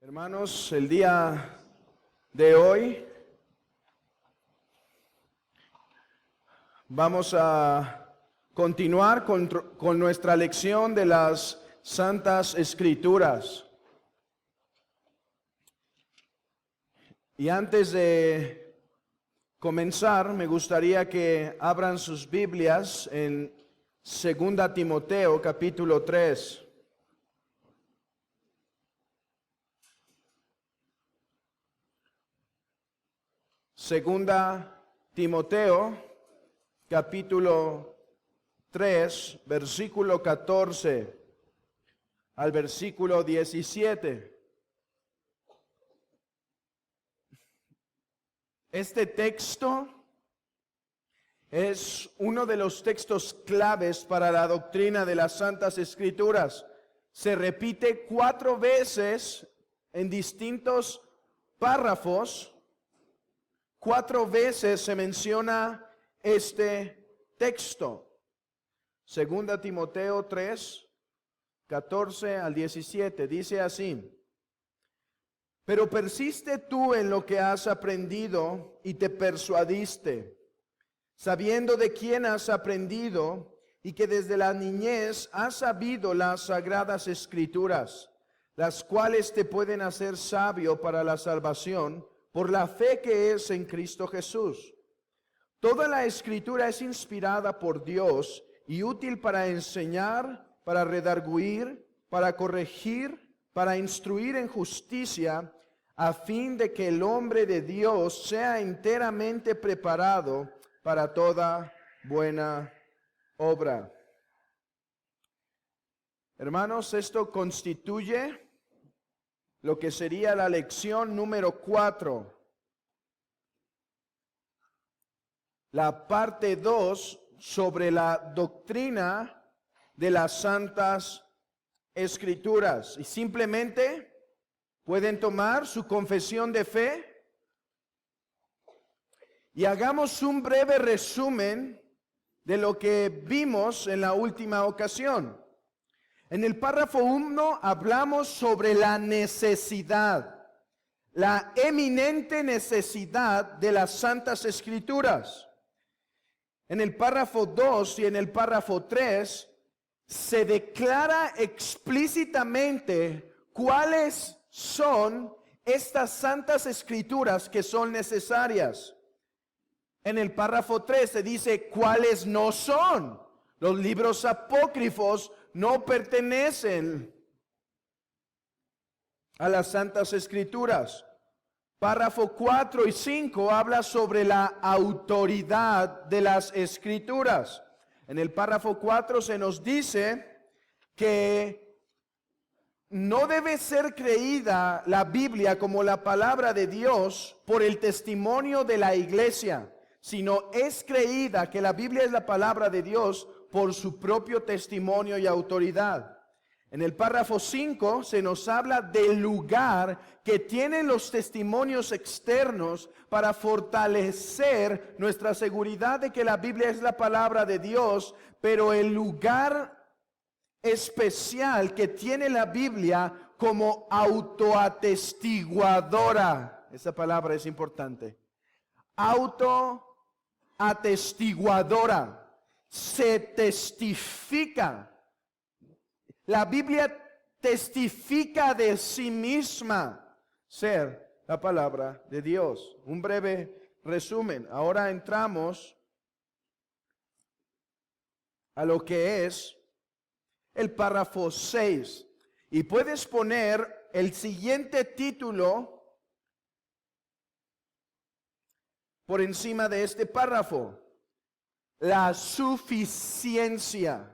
Hermanos, el día de hoy vamos a continuar con nuestra lección de las Santas Escrituras. Y antes de comenzar, me gustaría que abran sus Biblias en 2 Timoteo capítulo 3. Segunda Timoteo, capítulo 3, versículo 14 al versículo 17. Este texto es uno de los textos claves para la doctrina de las Santas Escrituras. Se repite 4 veces en distintos párrafos. 4 veces se menciona este texto. Segunda Timoteo 3, 14 al 17, dice así: Pero persiste tú en lo que has aprendido y te persuadiste, sabiendo de quién has aprendido y que desde la niñez has sabido las sagradas escrituras, las cuales te pueden hacer sabio para la salvación por la fe que es en Cristo Jesús. Toda la escritura es inspirada por Dios y útil para enseñar, para redarguir, para corregir, para instruir en justicia, a fin de que el hombre de Dios sea enteramente preparado para toda buena obra. Hermanos, esto constituye lo que sería la lección número 4. La parte 2 sobre la doctrina de las Santas Escrituras. Y simplemente pueden tomar su confesión de fe y hagamos un breve resumen de lo que vimos en la última ocasión. En el párrafo 1 hablamos sobre la necesidad, la eminente necesidad de las Santas Escrituras. En el párrafo 2 y en el párrafo 3 se declara explícitamente cuáles son estas Santas Escrituras que son necesarias. En el párrafo 3 se dice cuáles no son. Los libros apócrifos no pertenecen a las Santas Escrituras. Párrafo 4 y 5 habla sobre la autoridad de las Escrituras. En el párrafo 4 se nos dice que no debe ser creída la Biblia como la palabra de Dios por el testimonio de la iglesia, sino es creída que la Biblia es la palabra de Dios por su propio testimonio y autoridad. En el párrafo 5 se nos habla del lugar que tienen los testimonios externos para fortalecer nuestra seguridad de que la Biblia es la palabra de Dios, pero el lugar especial que tiene la Biblia como autoatestiguadora. Esa palabra es importante. Autoatestiguadora. Se testifica. La Biblia testifica de sí misma ser la palabra de Dios. Un breve resumen. Ahora entramos a lo que es el párrafo 6. Y puedes poner el siguiente título por encima de este párrafo: la suficiencia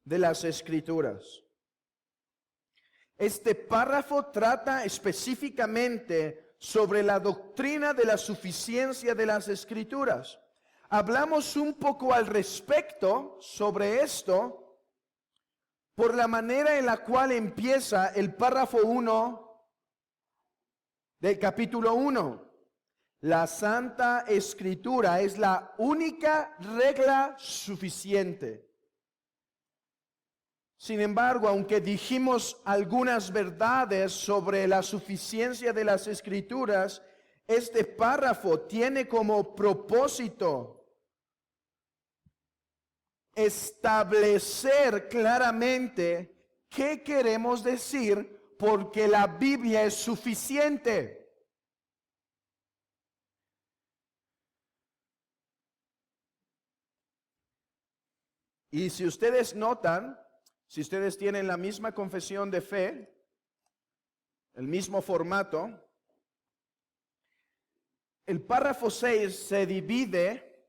de las Escrituras. Este párrafo trata específicamente sobre la doctrina de la suficiencia de las Escrituras. Hablamos un poco al respecto sobre esto por la manera en la cual empieza el párrafo 1 del capítulo 1. La Santa Escritura es la única regla suficiente. Sin embargo, aunque dijimos algunas verdades sobre la suficiencia de las Escrituras, este párrafo tiene como propósito establecer claramente qué queremos decir porque la Biblia es suficiente. Y si ustedes notan, si ustedes tienen la misma confesión de fe, el mismo formato, el párrafo 6 se divide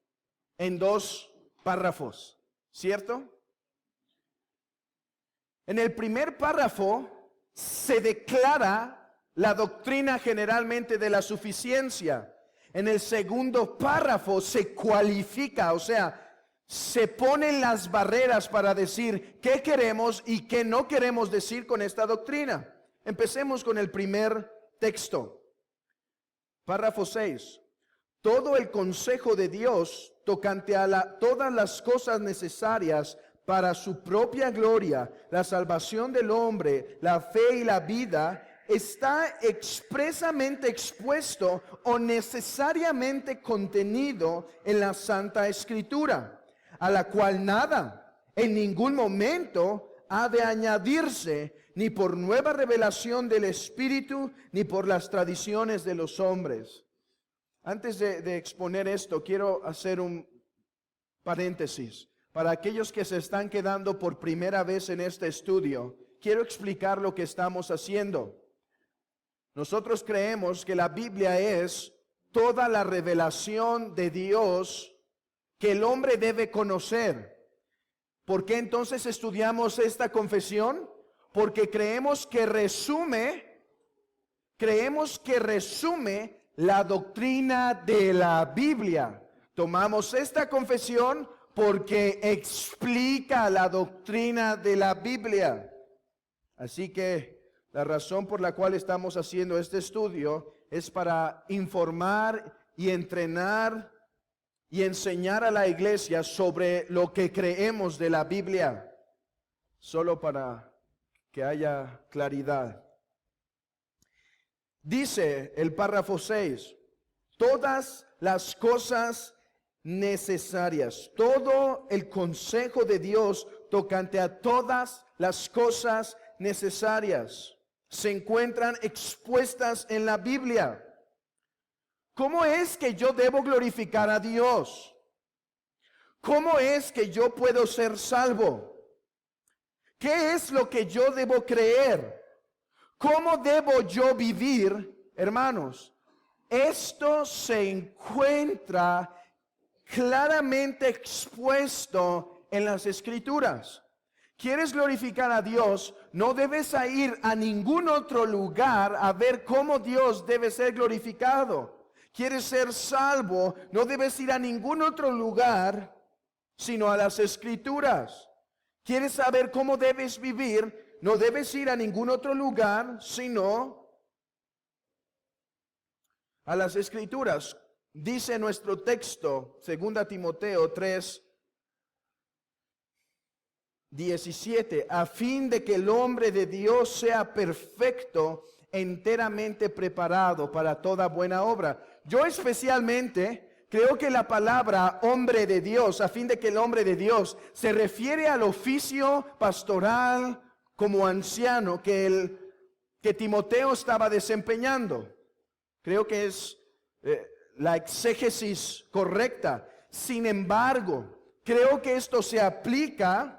en dos párrafos, ¿cierto? En el primer párrafo se declara la doctrina generalmente de la suficiencia. En el segundo párrafo se cualifica, o sea, se ponen las barreras para decir qué queremos y qué no queremos decir con esta doctrina. Empecemos con el primer texto. Párrafo 6. Todo el consejo de Dios tocante a todas las cosas necesarias para su propia gloria, la salvación del hombre, la fe y la vida, está expresamente expuesto o necesariamente contenido en la Santa Escritura, a la cual nada, en ningún momento, ha de añadirse, ni por nueva revelación del Espíritu, ni por las tradiciones de los hombres. Antes de exponer esto, quiero hacer un paréntesis. Para aquellos que se están quedando por primera vez en este estudio, quiero explicar lo que estamos haciendo. Nosotros creemos que la Biblia es toda la revelación de Dios que el hombre debe conocer. ¿Por qué entonces estudiamos esta confesión? Porque creemos que resume la doctrina de la Biblia. Tomamos esta confesión porque explica la doctrina de la Biblia. Así que la razón por la cual estamos haciendo este estudio es para informar y entrenar y enseñar a la iglesia sobre lo que creemos de la Biblia, solo para que haya claridad. Dice el párrafo 6, todas las cosas necesarias, todo el consejo de Dios tocante a todas las cosas necesarias se encuentran expuestas en la Biblia. ¿Cómo es que yo debo glorificar a Dios? ¿Cómo es que yo puedo ser salvo? ¿Qué es lo que yo debo creer? ¿Cómo debo yo vivir, hermanos? Esto se encuentra claramente expuesto en las Escrituras. ¿Quieres glorificar a Dios? No debes ir a ningún otro lugar a ver cómo Dios debe ser glorificado. ¿Quieres ser salvo? No debes ir a ningún otro lugar sino a las Escrituras. ¿Quieres saber cómo debes vivir? No debes ir a ningún otro lugar sino a las Escrituras. Dice nuestro texto, 2 Timoteo 3:17, a fin de que el hombre de Dios sea perfecto, enteramente preparado para toda buena obra. Yo especialmente creo que la palabra hombre de Dios, a fin de que el hombre de Dios, se refiere al oficio pastoral como anciano que Timoteo estaba desempeñando. Creo que es la exégesis correcta. Sin embargo, creo que esto se aplica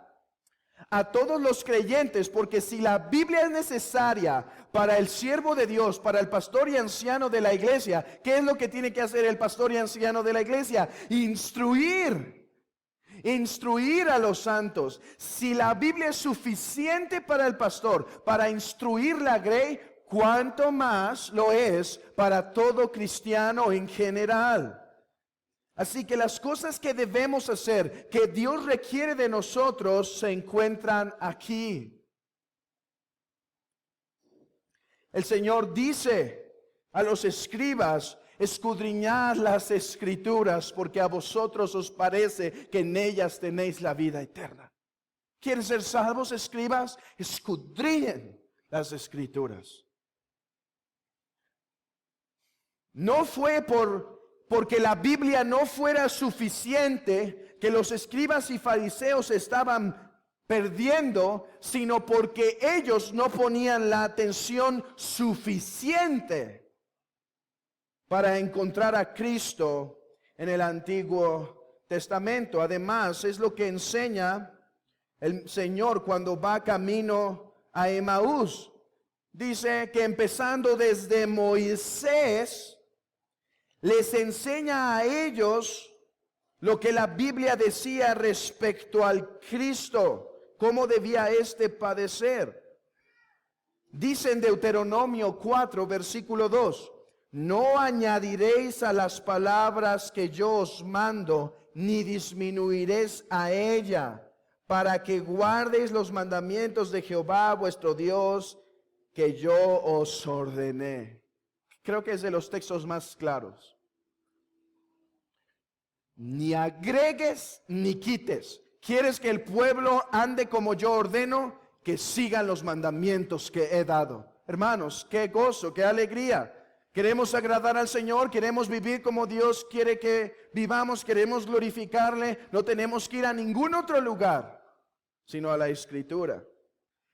a todos los creyentes, porque si la Biblia es necesaria para el siervo de Dios, para el pastor y anciano de la iglesia, ¿qué es lo que tiene que hacer el pastor y anciano de la iglesia? Instruir a los santos. Si la Biblia es suficiente para el pastor, para instruir la grey, ¿cuánto más lo es para todo cristiano en general? Así que las cosas que debemos hacer, que Dios requiere de nosotros, se encuentran aquí. El Señor dice a los escribas, escudriñad las Escrituras, porque a vosotros os parece que en ellas tenéis la vida eterna. ¿Quieren ser salvos, escribas? Escudriñen las escrituras. No fue porque la Biblia no fuera suficiente que los escribas y fariseos estaban perdiendo, sino porque ellos no ponían la atención suficiente para encontrar a Cristo en el Antiguo Testamento. Además, es lo que enseña el Señor cuando va camino a Emaús. Dice que empezando desde Moisés, les enseña a ellos lo que la Biblia decía respecto al Cristo, cómo debía éste padecer. Dice en Deuteronomio 4, versículo 2, no añadiréis a las palabras que yo os mando, ni disminuiréis a ella, para que guardéis los mandamientos de Jehová vuestro Dios, que yo os ordené. Creo que es de los textos más claros. Ni agregues ni quites. ¿Quieres que el pueblo ande como yo ordeno? Que sigan los mandamientos que he dado. Hermanos, qué gozo, qué alegría. Queremos agradar al Señor, queremos vivir como Dios quiere que vivamos, queremos glorificarle. No tenemos que ir a ningún otro lugar, sino a la Escritura.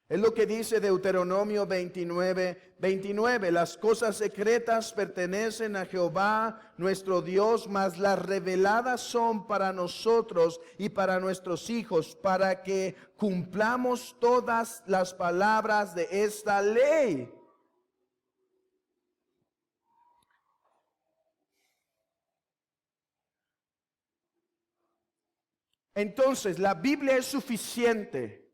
Es lo que dice Deuteronomio 29, 29. Las cosas secretas pertenecen a Jehová nuestro Dios, mas las reveladas son para nosotros y para nuestros hijos, para que cumplamos todas las palabras de esta ley. Entonces, la Biblia es suficiente.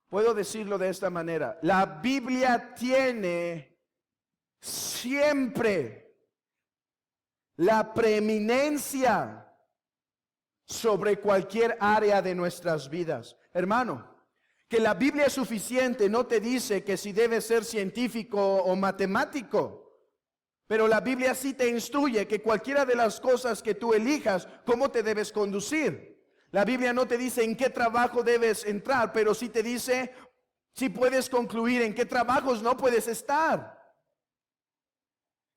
Puedo decirlo de esta manera. La Biblia tiene siempre la preeminencia sobre cualquier área de nuestras vidas. Hermano, que la Biblia es suficiente no te dice que si debes ser científico o matemático. Pero la Biblia sí te instruye que cualquiera de las cosas que tú elijas, cómo te debes conducir. La Biblia no te dice en qué trabajo debes entrar, pero sí te dice si puedes concluir en qué trabajos no puedes estar.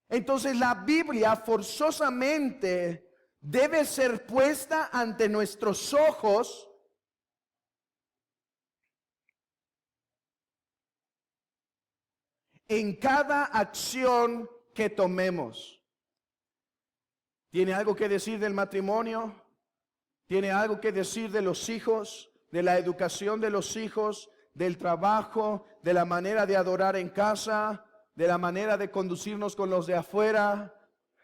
Entonces la Biblia forzosamente debe ser puesta ante nuestros ojos en cada acción que tomemos. ¿Tiene algo que decir del matrimonio? ¿Tiene algo que decir de los hijos, de la educación de los hijos, del trabajo, de la manera de adorar en casa, de la manera de conducirnos con los de afuera?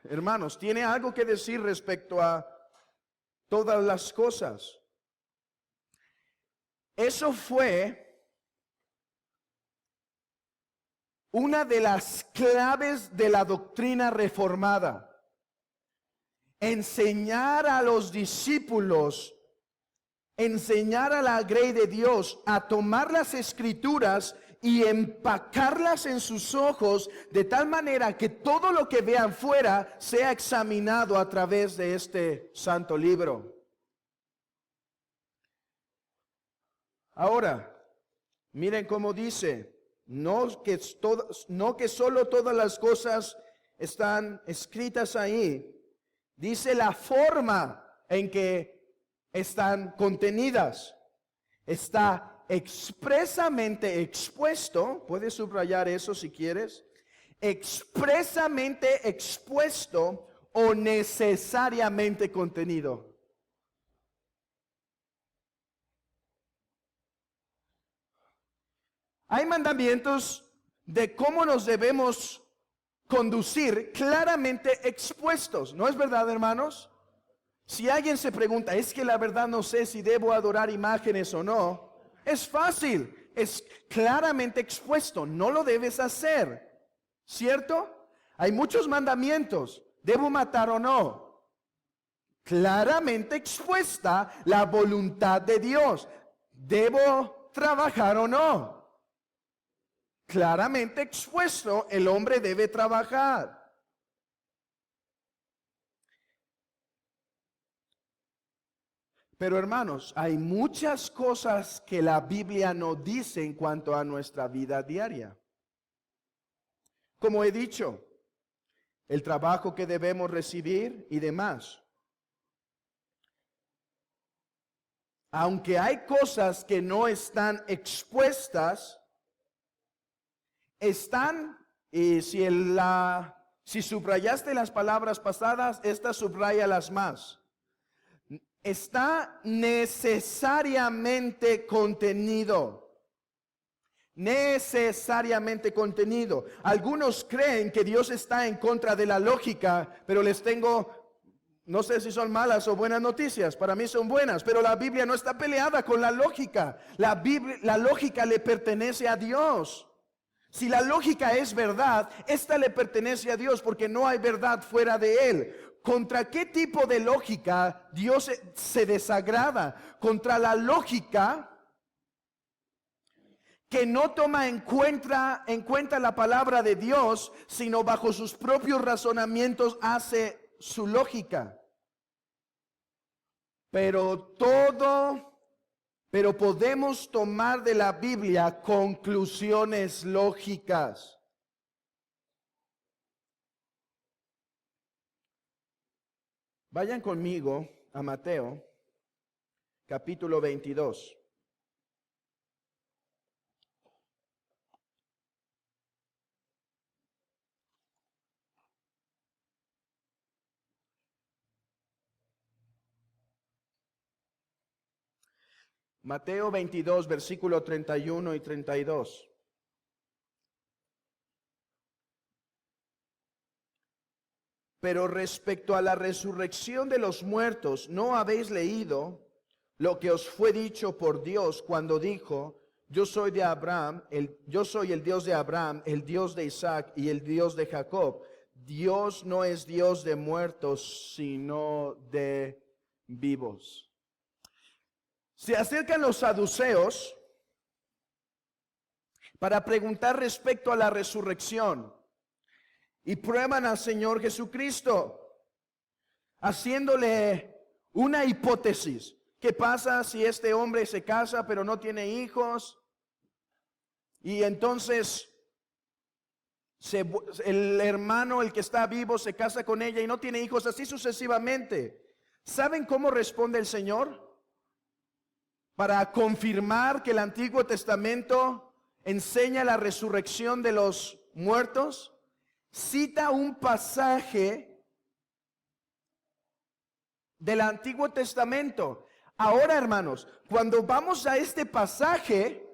Hermanos, ¿tiene algo que decir respecto a todas las cosas? Eso fue una de las claves de la doctrina reformada. Enseñar a los discípulos, enseñar a la grey de Dios a tomar las escrituras y empacarlas en sus ojos de tal manera que todo lo que vean fuera sea examinado a través de este santo libro. Ahora, miren cómo dice, no que solo todas las cosas están escritas ahí. Dice la forma en que están contenidas. Está expresamente expuesto, puedes subrayar eso si quieres, expresamente expuesto o necesariamente contenido. Hay mandamientos de cómo nos debemos conducir claramente expuestos, ¿no es verdad, hermanos? Si alguien se pregunta, es que la verdad no sé si debo adorar imágenes o no, es fácil, es claramente expuesto, no lo debes hacer, ¿cierto? Hay muchos mandamientos, ¿debo matar o no? Claramente expuesta la voluntad de Dios, ¿debo trabajar o no? Claramente expuesto, el hombre debe trabajar. Pero hermanos, hay muchas cosas que la Biblia no dice en cuanto a nuestra vida diaria. Como he dicho, el trabajo que debemos recibir y demás. Aunque hay cosas que no están expuestas, están, y si subrayaste las palabras pasadas, esta subraya las más. Está necesariamente contenido. Necesariamente contenido. Algunos creen que Dios está en contra de la lógica, pero les tengo, no sé si son malas o buenas noticias, para mí son buenas, pero la Biblia no está peleada con la lógica. La lógica le pertenece a Dios. Si la lógica es verdad, esta le pertenece a Dios porque no hay verdad fuera de Él. ¿Contra qué tipo de lógica Dios se desagrada? Contra la lógica que no toma en cuenta la palabra de Dios, sino bajo sus propios razonamientos hace su lógica. Pero podemos tomar de la Biblia conclusiones lógicas. Vayan conmigo a Mateo, capítulo 22. Mateo 22, versículo 31 y 32. Pero respecto a la resurrección de los muertos, ¿no habéis leído lo que os fue dicho por Dios cuando dijo: yo soy de Abraham, yo soy el Dios de Abraham, el Dios de Isaac y el Dios de Jacob? Dios no es Dios de muertos, sino de vivos. Se acercan los saduceos para preguntar respecto a la resurrección y prueban al Señor Jesucristo, haciéndole una hipótesis. ¿Qué pasa si este hombre se casa pero no tiene hijos? Y entonces el hermano, el que está vivo, se casa con ella y no tiene hijos, así sucesivamente. ¿Saben cómo responde el Señor? Para confirmar que el Antiguo Testamento enseña la resurrección de los muertos, cita un pasaje del Antiguo Testamento. Ahora, hermanos, cuando vamos a este pasaje,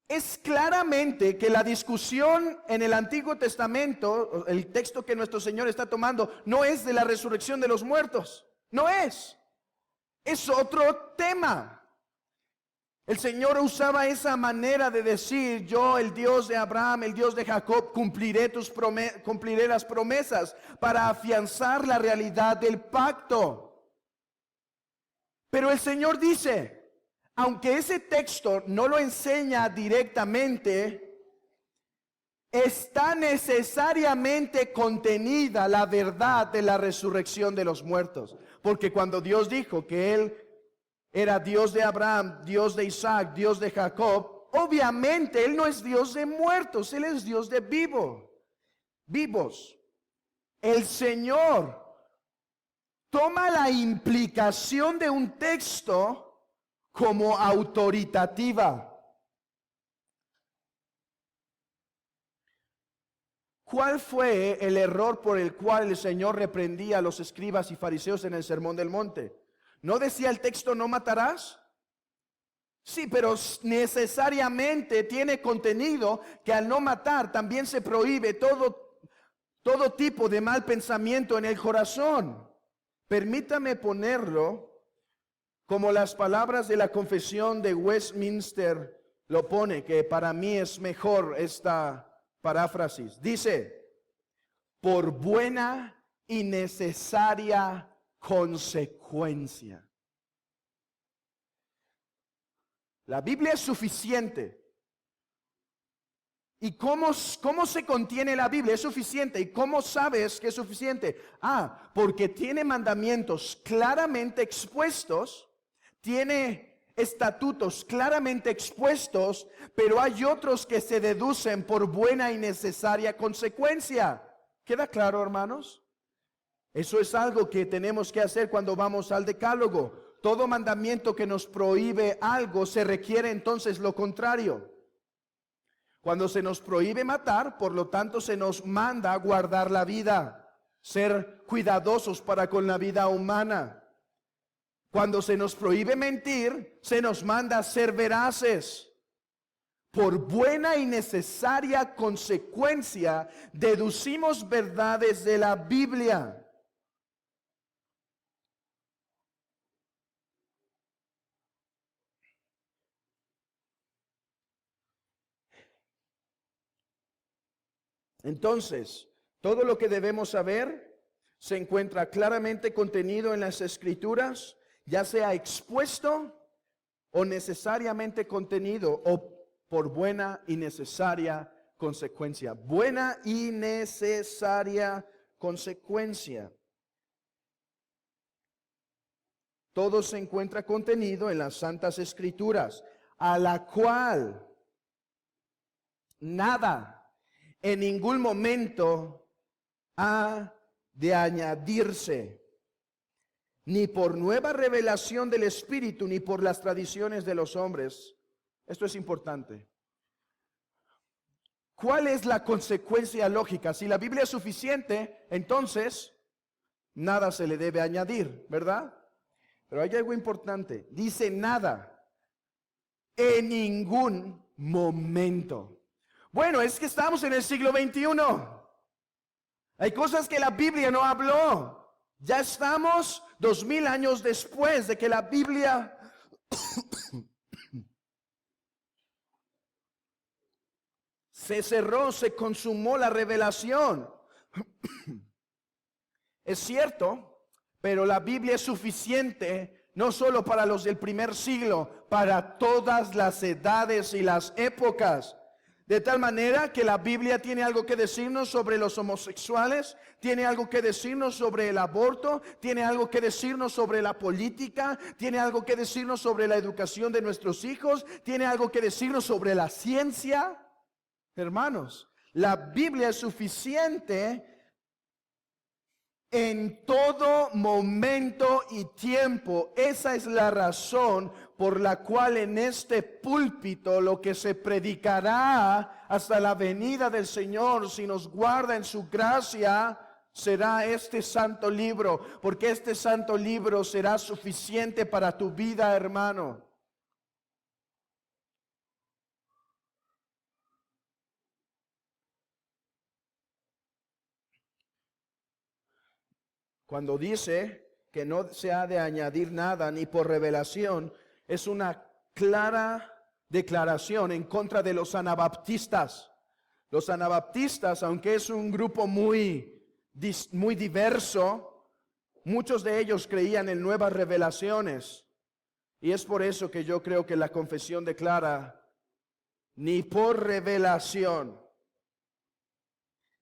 es claramente que la discusión en el Antiguo Testamento, el texto que nuestro Señor está tomando, no es de la resurrección de los muertos. No es. Es otro tema. El Señor usaba esa manera de decir: yo, el Dios de Abraham, el Dios de Jacob, cumpliré las promesas, para afianzar la realidad del pacto. Pero el Señor dice, aunque ese texto no lo enseña directamente, está necesariamente contenida la verdad de la resurrección de los muertos. Porque cuando Dios dijo que Él era Dios de Abraham, Dios de Isaac, Dios de Jacob, obviamente Él no es Dios de muertos, Él es Dios de vivos. El Señor toma la implicación de un texto como autoritativa. ¿Cuál fue el error por el cual el Señor reprendía a los escribas y fariseos en el Sermón del Monte? ¿No decía el texto no matarás? Sí, pero necesariamente tiene contenido que al no matar también se prohíbe todo tipo de mal pensamiento en el corazón. Permítame ponerlo como las palabras de la Confesión de Westminster lo pone, que para mí es mejor esta paráfrasis. Dice: por buena y necesaria consecuencia. La Biblia es suficiente. ¿Y cómo se contiene la Biblia? Es suficiente. ¿Y cómo sabes que es suficiente? Porque tiene mandamientos claramente expuestos tiene estatutos claramente expuestos, pero hay otros que se deducen por buena y necesaria consecuencia. ¿Queda claro, hermanos? Eso es algo que tenemos que hacer cuando vamos al decálogo. Todo mandamiento que nos prohíbe algo, se requiere entonces lo contrario. Cuando se nos prohíbe matar, por lo tanto se nos manda guardar la vida, ser cuidadosos para con la vida humana. Cuando se nos prohíbe mentir, se nos manda ser veraces. Por buena y necesaria consecuencia, deducimos verdades de la Biblia. Entonces, todo lo que debemos saber se encuentra claramente contenido en las Escrituras, ya sea expuesto o necesariamente contenido o por buena y necesaria consecuencia. Buena y necesaria consecuencia. Todo se encuentra contenido en las Santas Escrituras, a la cual nada en ningún momento ha de añadirse, ni por nueva revelación del Espíritu, ni por las tradiciones de los hombres. Esto es importante. ¿Cuál es la consecuencia lógica? Si la Biblia es suficiente, entonces nada se le debe añadir, ¿verdad? Pero hay algo importante. Dice nada, en ningún momento. Bueno, es que estamos en el siglo XXI. Hay cosas que la Biblia no habló. Ya estamos 2000 años después de que la Biblia se cerró, se consumó la revelación. Es cierto, pero la Biblia es suficiente no solo para los del primer siglo, para todas las edades y las épocas. De tal manera que la Biblia tiene algo que decirnos sobre los homosexuales, tiene algo que decirnos sobre el aborto, tiene algo que decirnos sobre la política, tiene algo que decirnos sobre la educación de nuestros hijos, tiene algo que decirnos sobre la ciencia. Hermanos, la Biblia es suficiente en todo momento y tiempo. Esa es la razón por la cual en este púlpito lo que se predicará hasta la venida del Señor, si nos guarda en su gracia, será este santo libro, porque este santo libro será suficiente para tu vida, hermano. Cuando dice que no se ha de añadir nada ni por revelación, es una clara declaración en contra de los anabaptistas. Los anabaptistas, aunque es un grupo muy diverso, muchos de ellos creían en nuevas revelaciones. Y es por eso que yo creo que la confesión declara, ni por revelación,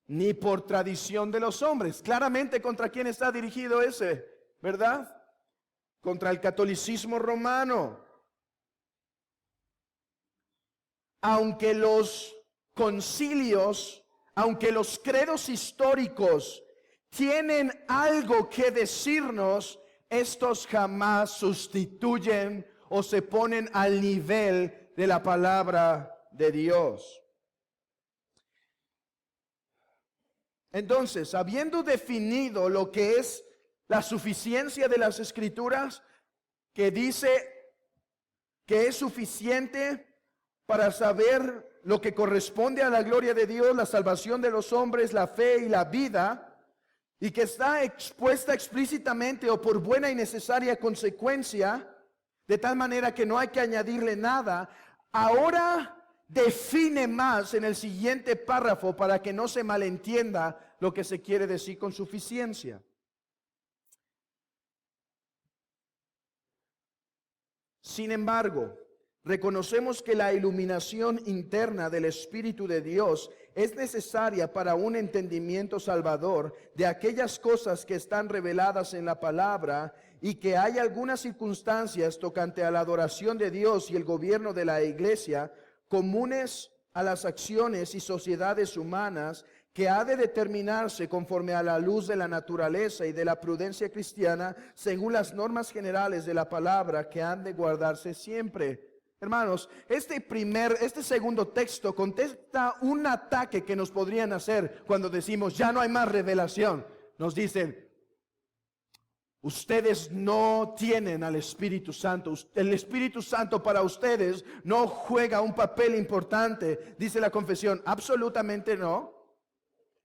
ni por tradición de los hombres. Claramente, ¿contra quién está dirigido ese? ¿Verdad? Contra el catolicismo romano. Aunque los concilios, aunque los credos históricos tienen algo que decirnos, estos jamás sustituyen o se ponen al nivel de la palabra de Dios. Entonces, habiendo definido lo que es la suficiencia de las Escrituras, que dice que es suficiente para saber lo que corresponde a la gloria de Dios, la salvación de los hombres, la fe y la vida, y que está expuesta explícitamente o por buena y necesaria consecuencia, de tal manera que no hay que añadirle nada, ahora define más en el siguiente párrafo para que no se malentienda lo que se quiere decir con suficiencia. Sin embargo, reconocemos que la iluminación interna del Espíritu de Dios es necesaria para un entendimiento salvador de aquellas cosas que están reveladas en la palabra, y que hay algunas circunstancias tocante a la adoración de Dios y el gobierno de la iglesia, comunes a las acciones y sociedades humanas, que ha de determinarse conforme a la luz de la naturaleza y de la prudencia cristiana, según las normas generales de la palabra, que han de guardarse siempre. Hermanos, este segundo texto contesta un ataque que nos podrían hacer cuando decimos ya no hay más revelación. Nos dicen: ustedes no tienen al Espíritu Santo. El Espíritu Santo para ustedes no juega un papel importante. Dice la confesión: absolutamente no.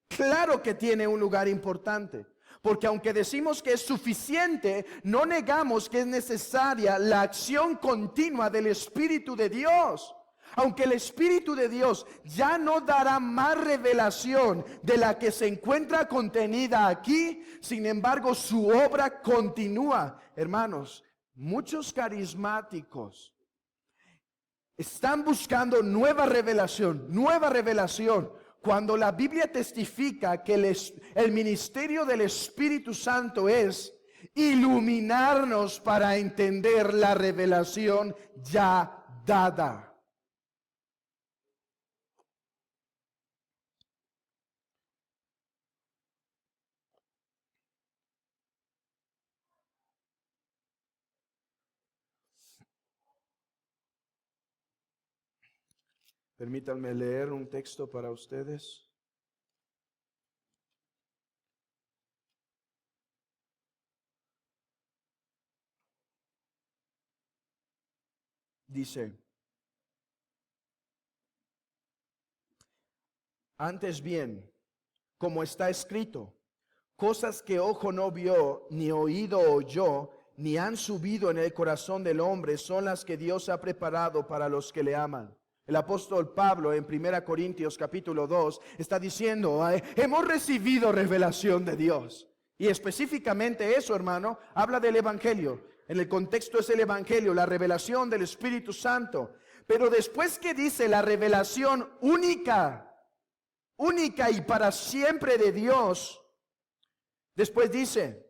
Claro que tiene un lugar importante, porque aunque decimos que es suficiente, no negamos que es necesaria la acción continua del Espíritu de Dios. Aunque el Espíritu de Dios ya no dará más revelación de la que se encuentra contenida aquí, sin embargo su obra continúa. Hermanos, muchos carismáticos están buscando nueva revelación, cuando la Biblia testifica que el ministerio del Espíritu Santo es iluminarnos para entender la revelación ya dada. Permítanme leer un texto para ustedes. Dice: antes bien, como está escrito, cosas que ojo no vio, ni oído oyó, ni han subido en el corazón del hombre, son las que Dios ha preparado para los que le aman. El apóstol Pablo en 1 Corintios capítulo 2 está diciendo: hemos recibido revelación de Dios. Y específicamente eso, hermano, habla del Evangelio. En el contexto es el Evangelio, la revelación del Espíritu Santo. Pero después que dice la revelación única y para siempre de Dios, después dice: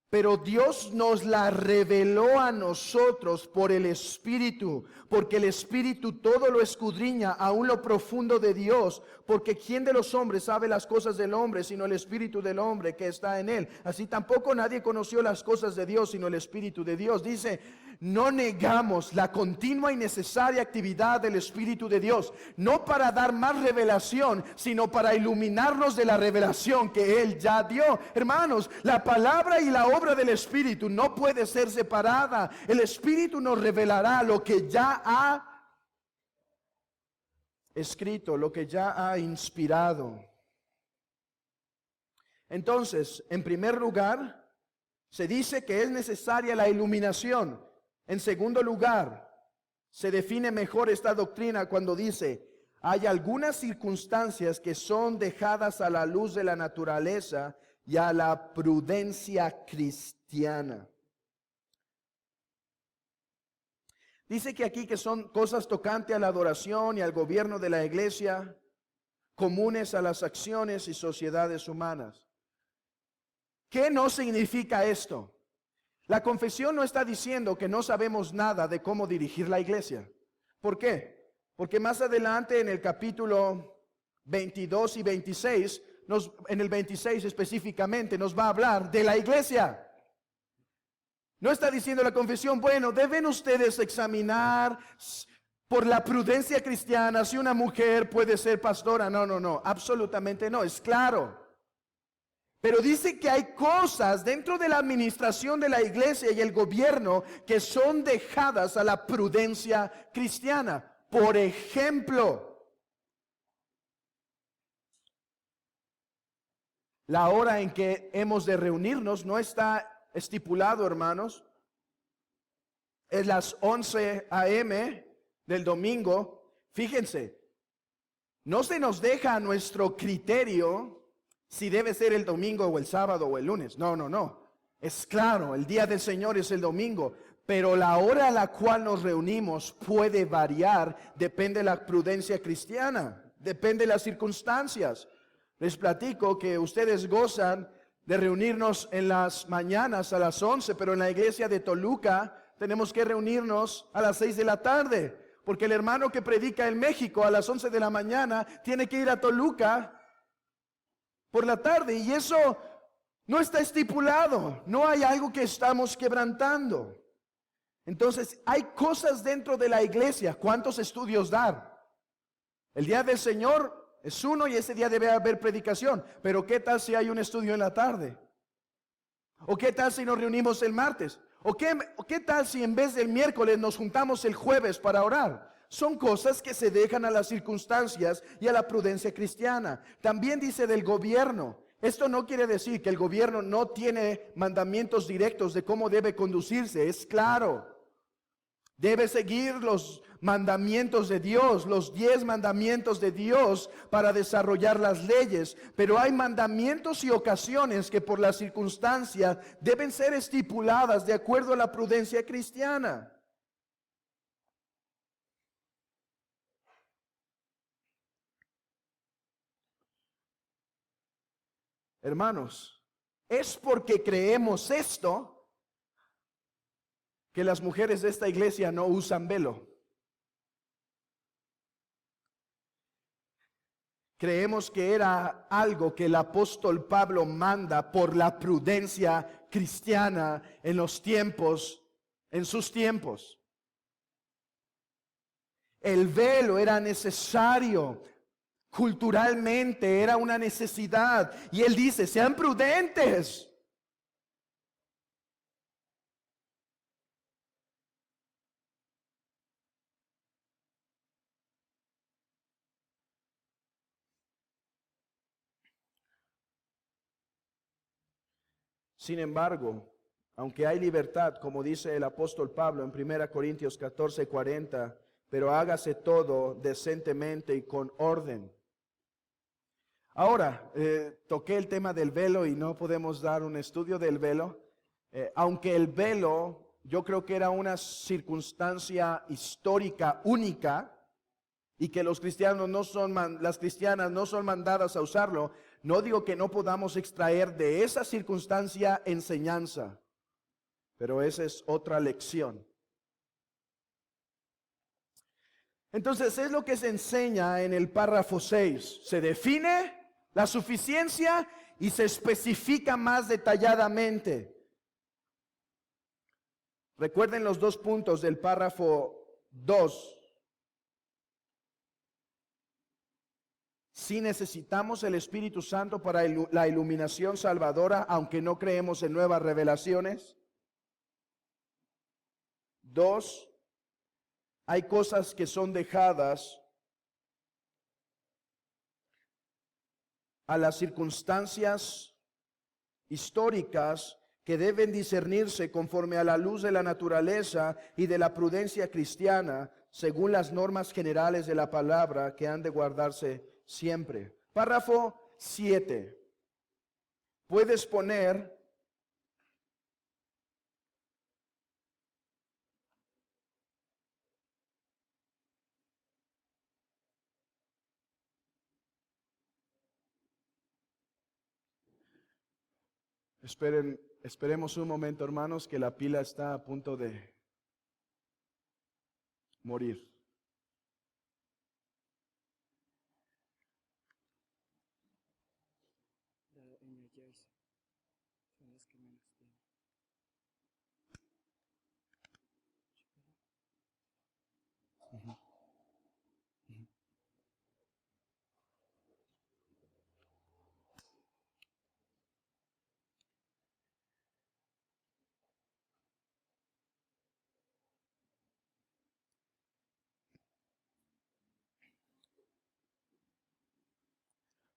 pero Dios nos la reveló a nosotros por el Espíritu, porque el Espíritu todo lo escudriña, aún lo profundo de Dios, porque ¿quién de los hombres sabe las cosas del hombre sino el Espíritu del hombre que está en él? Así tampoco nadie conoció las cosas de Dios sino el Espíritu de Dios. Dice: no negamos la continua y necesaria actividad del Espíritu de Dios, no para dar más revelación, sino para iluminarnos de la revelación que Él ya dio. Hermanos, la palabra y la obra del Espíritu no puede ser separada. El Espíritu nos revelará lo que ya ha escrito, lo que ya ha inspirado. Entonces, en primer lugar, se dice que es necesaria la iluminación. En segundo lugar, se define mejor esta doctrina cuando dice: hay algunas circunstancias que son dejadas a la luz de la naturaleza y a la prudencia cristiana. Dice que aquí que son cosas tocantes a la adoración y al gobierno de la iglesia, comunes a las acciones y sociedades humanas. ¿Qué no significa esto? La confesión no está diciendo que no sabemos nada de cómo dirigir la iglesia. ¿Por qué? Porque más adelante en el capítulo 22 y 26, en el 26 específicamente, nos va a hablar de la iglesia. No está diciendo la confesión: bueno, deben ustedes examinar por la prudencia cristiana si una mujer puede ser pastora. No, absolutamente no, es claro. Pero dice que hay cosas dentro de la administración de la iglesia y el gobierno que son dejadas a la prudencia cristiana. Por ejemplo, la hora en que hemos de reunirnos no está estipulado, hermanos. Es las 11 a.m. del domingo. Fíjense, no se nos deja a nuestro criterio si debe ser el domingo o el sábado o el lunes. No. Es claro, el día del Señor es el domingo, pero la hora a la cual nos reunimos puede variar, depende de la prudencia cristiana. Depende de las circunstancias. Les platico que ustedes gozan de reunirnos en las mañanas a las 11, pero en la iglesia de Toluca tenemos que reunirnos a las 6 de la tarde, porque el hermano que predica en México a las 11 de la mañana tiene que ir a Toluca por la tarde, y eso no está estipulado, no hay algo que estamos quebrantando. Entonces, hay cosas dentro de la iglesia. ¿Cuántos estudios dar? El día del Señor es uno y ese día debe haber predicación. Pero ¿qué tal si hay un estudio en la tarde? ¿O qué tal si nos reunimos el martes? ¿O qué tal si en vez del miércoles nos juntamos el jueves para orar? Son cosas que se dejan a las circunstancias y a la prudencia cristiana. También dice del gobierno. Esto no quiere decir que el gobierno no tiene mandamientos directos de cómo debe conducirse. Es claro. Debe seguir los mandamientos de Dios, los 10 mandamientos de Dios para desarrollar las leyes. Pero hay mandamientos y ocasiones que por las circunstancias deben ser estipuladas de acuerdo a la prudencia cristiana. Hermanos, es porque creemos esto que las mujeres de esta iglesia no usan velo. Creemos que era algo que el apóstol Pablo manda por la prudencia cristiana en los tiempos, en sus tiempos. El velo era necesario, culturalmente era una necesidad. Y él dice, sean prudentes. Sin embargo, aunque hay libertad, como dice el apóstol Pablo en 1 Corintios 14:40, pero hágase todo decentemente y con orden. Ahora, toqué el tema del velo y no podemos dar un estudio del velo, aunque el velo yo creo que era una circunstancia histórica única y que los cristianos no son, las cristianas no son mandadas a usarlo. No digo que no podamos extraer de esa circunstancia enseñanza, pero esa es otra lección. Entonces es lo que se enseña en el párrafo 6. Se define la suficiencia y se especifica más detalladamente. Recuerden los 2 puntos del párrafo 2. Si necesitamos el Espíritu Santo para la iluminación salvadora, aunque no creemos en nuevas revelaciones. 2, hay cosas que son dejadas a las circunstancias históricas que deben discernirse conforme a la luz de la naturaleza y de la prudencia cristiana, según las normas generales de la palabra que han de guardarse siempre. Párrafo 7. Puedes poner esperemos un momento, hermanos, que la pila está a punto de morir.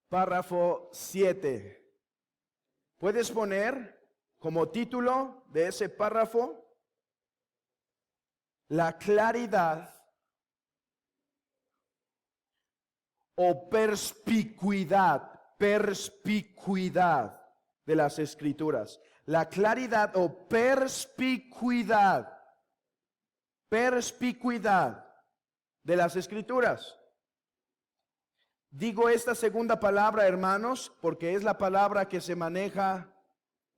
Párrafo 7. Puedes poner como título de ese párrafo la claridad o perspicuidad de las Escrituras. La claridad o perspicuidad de las Escrituras. Digo esta segunda palabra, hermanos, porque es la palabra que se maneja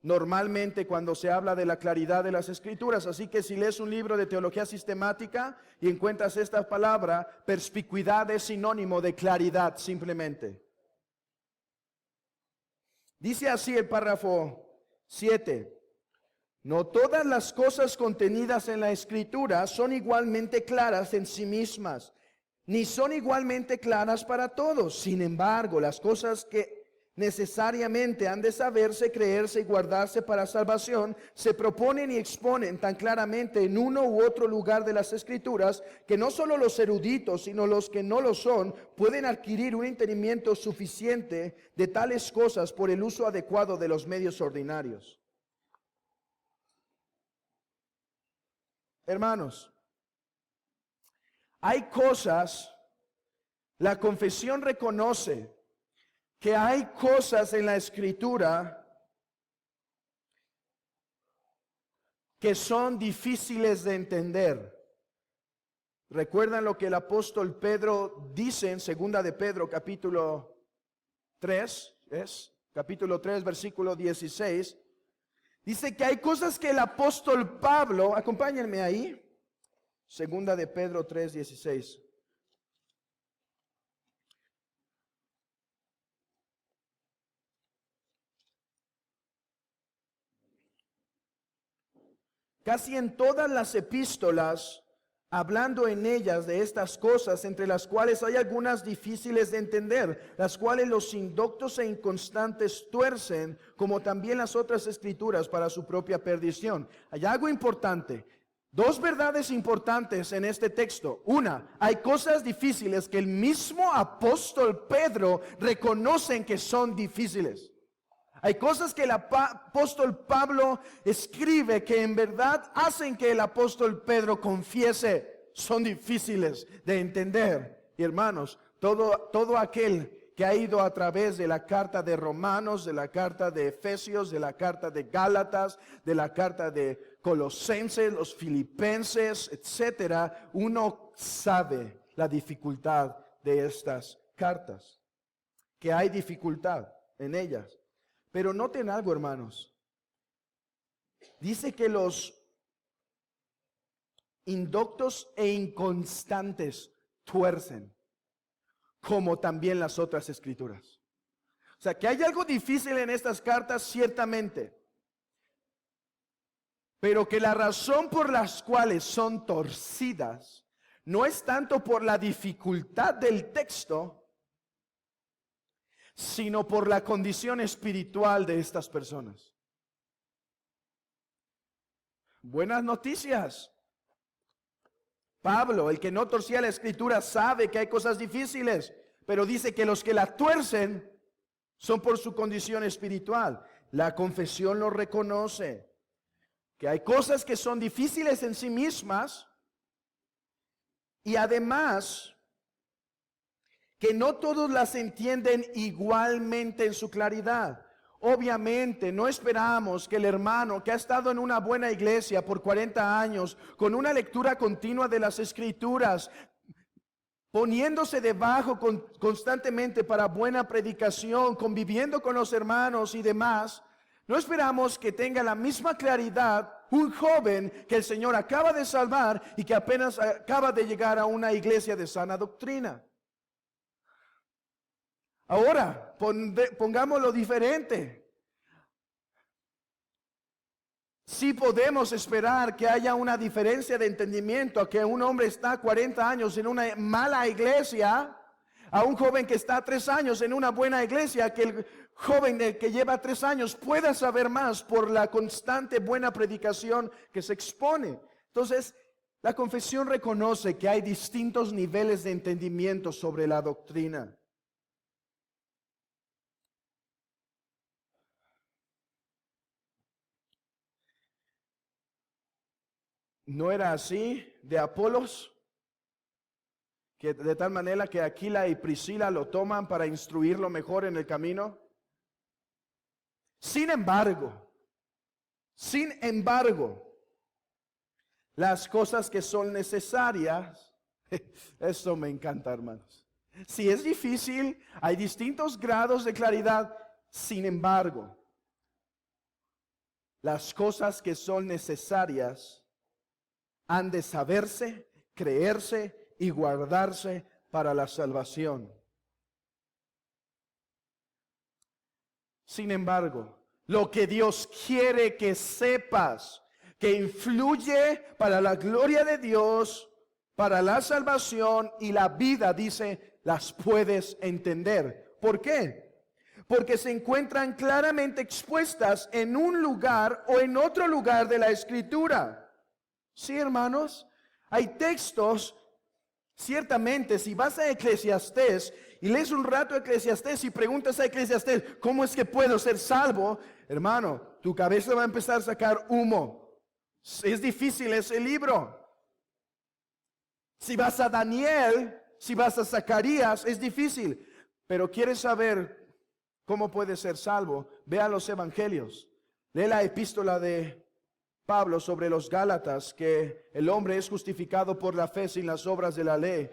normalmente cuando se habla de la claridad de las Escrituras. Así que si lees un libro de teología sistemática y encuentras esta palabra, perspicuidad es sinónimo de claridad simplemente. Dice así el párrafo 7. No todas las cosas contenidas en la Escritura son igualmente claras en sí mismas, ni son igualmente claras para todos. Sin embargo, las cosas que necesariamente han de saberse, creerse y guardarse para salvación, se proponen y exponen tan claramente en uno u otro lugar de las Escrituras, que no solo los eruditos, sino los que no lo son, pueden adquirir un entendimiento suficiente de tales cosas por el uso adecuado de los medios ordinarios. Hermanos, hay cosas, la confesión reconoce que hay cosas en la Escritura que son difíciles de entender. ¿Recuerdan lo que el apóstol Pedro dice en 2 de Pedro capítulo 3? Capítulo 3, versículo 16. Dice que hay cosas que el apóstol Pablo, acompáñenme ahí, 2 de Pedro 3, 16. Casi en todas las epístolas, hablando en ellas de estas cosas, entre las cuales hay algunas difíciles de entender, las cuales los indoctos e inconstantes tuercen, como también las otras escrituras para su propia perdición. Hay algo importante, dos verdades importantes en este texto. Una, hay cosas difíciles que el mismo apóstol Pedro reconoce que son difíciles. Hay cosas que el apóstol Pablo escribe que en verdad hacen que el apóstol Pedro confiese, son difíciles de entender. Y hermanos, todo aquel que ha ido a través de la carta de Romanos, de la carta de Efesios, de la carta de Gálatas, de la carta de Colosenses, los Filipenses, etcétera, uno sabe la dificultad de estas cartas, que hay dificultad en ellas. Pero noten algo, hermanos. Dice que los indoctos e inconstantes tuercen, como también las otras escrituras. O sea, que hay algo difícil en estas cartas, ciertamente. Pero que la razón por las cuales son torcidas no es tanto por la dificultad del texto, sino por la condición espiritual de estas personas. Buenas noticias. Pablo, el que no torcía la escritura, sabe que hay cosas difíciles, pero dice que los que la tuercen son por su condición espiritual. La confesión lo reconoce, que hay cosas que son difíciles en sí mismas y además que no todos las entienden igualmente en su claridad. Obviamente no esperamos que el hermano que ha estado en una buena iglesia por 40 años, con una lectura continua de las escrituras, poniéndose debajo constantemente para buena predicación, conviviendo con los hermanos y demás, no esperamos que tenga la misma claridad un joven que el Señor acaba de salvar y que apenas acaba de llegar a una iglesia de sana doctrina. Ahora, pongámoslo diferente. Sí podemos esperar que haya una diferencia de entendimiento, a que un hombre está 40 años en una mala iglesia, a un joven que está 3 años en una buena iglesia, que el joven que lleva 3 años pueda saber más por la constante buena predicación que se expone. Entonces, la confesión reconoce que hay distintos niveles de entendimiento sobre la doctrina. ¿No era así de Apolos? Que de tal manera que Aquila y Priscila lo toman para instruirlo mejor en el camino. Sin embargo, las cosas que son necesarias, esto me encanta, hermanos. Si es difícil, hay distintos grados de claridad. Sin embargo, las cosas que son necesarias han de saberse, creerse y guardarse para la salvación. Sin embargo, lo que Dios quiere que sepas, que influye para la gloria de Dios, para la salvación y la vida, dice, las puedes entender. ¿Por qué? Porque se encuentran claramente expuestas en un lugar o en otro lugar de la Escritura. Sí, hermanos, hay textos, ciertamente, si vas a Eclesiastés y lees un rato Eclesiastés y preguntas a Eclesiastés, ¿cómo es que puedo ser salvo? Hermano, tu cabeza va a empezar a sacar humo. Es difícil ese libro. Si vas a Daniel, si vas a Zacarías, es difícil. Pero quieres saber cómo puedes ser salvo, ve a los evangelios. Lee la epístola de Pablo sobre los Gálatas, que el hombre es justificado por la fe sin las obras de la ley.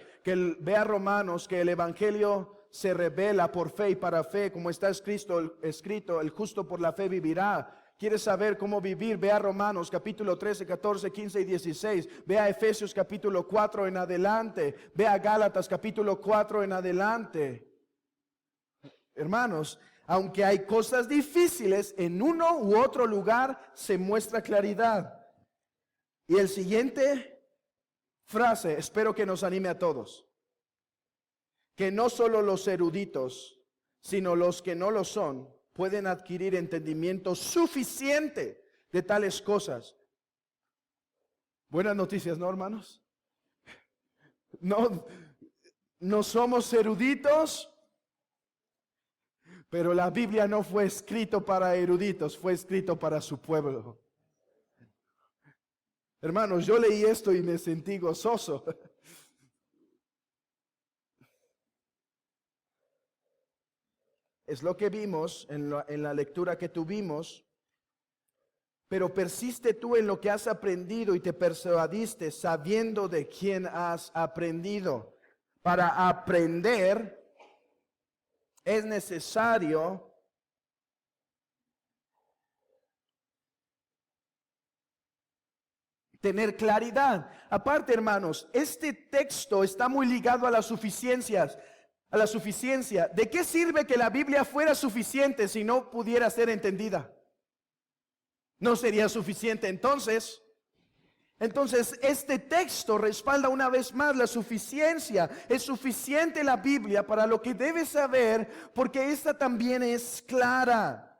Ve a Romanos, que el evangelio se revela por fe y para fe, como está escrito, el justo por la fe vivirá. ¿Quieres saber cómo vivir? Ve a Romanos capítulo 13, 14, 15 y 16. Ve a Efesios capítulo 4 en adelante. Ve a Gálatas capítulo 4 en adelante. Hermanos, aunque hay cosas difíciles, en uno u otro lugar se muestra claridad. Y el siguiente frase, espero que nos anime a todos. Que no solo los eruditos, sino los que no lo son, pueden adquirir entendimiento suficiente de tales cosas. Buenas noticias, ¿no, hermanos? No somos eruditos, pero la Biblia no fue escrito para eruditos, fue escrito para su pueblo. Hermanos, yo leí esto y me sentí gozoso. Es lo que vimos en la lectura que tuvimos. Pero persiste tú en lo que has aprendido y te persuadiste sabiendo de quién has aprendido. Para aprender es necesario tener claridad. Aparte, hermanos, este texto está muy ligado a las suficiencias. A la suficiencia. ¿De qué sirve que la Biblia fuera suficiente si no pudiera ser entendida? No sería suficiente. Entonces, este texto respalda una vez más la suficiencia. Es suficiente la Biblia para lo que debes saber, porque esta también es clara.